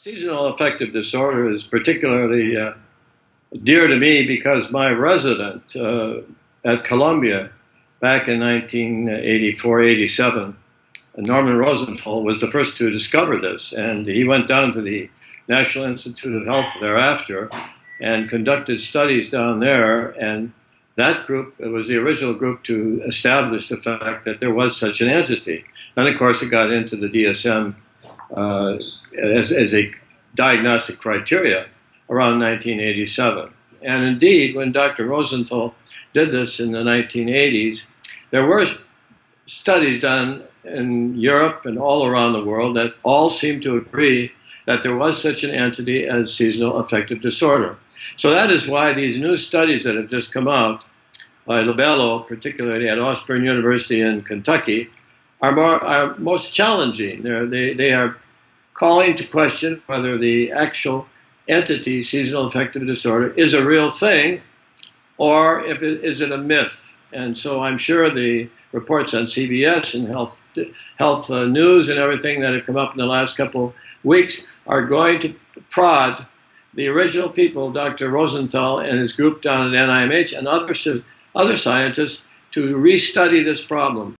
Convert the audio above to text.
Seasonal affective disorder is particularly dear to me because my resident at Columbia back in 1984-87, Norman Rosenthal, was the first to discover this. And he went down to the National Institute of Health thereafter and conducted studies down there. And that group, it was the original group to establish the fact that there was such an entity. And of course, it got into the DSM as a diagnostic criteria around 1987. And indeed, when Dr. Rosenthal did this in the 1980s, there were studies done in Europe and all around the world that all seemed to agree that there was such an entity as seasonal affective disorder. So that is why these new studies that have just come out by Labello, particularly at Osborne University in Kentucky, are most challenging. They are calling to question whether the actual entity, seasonal affective disorder, is a real thing, or if it is a myth. And so I'm sure the reports on CBS and health news and everything that have come up in the last couple weeks are going to prod the original people, Dr. Rosenthal and his group down at NIMH and other scientists, to restudy this problem.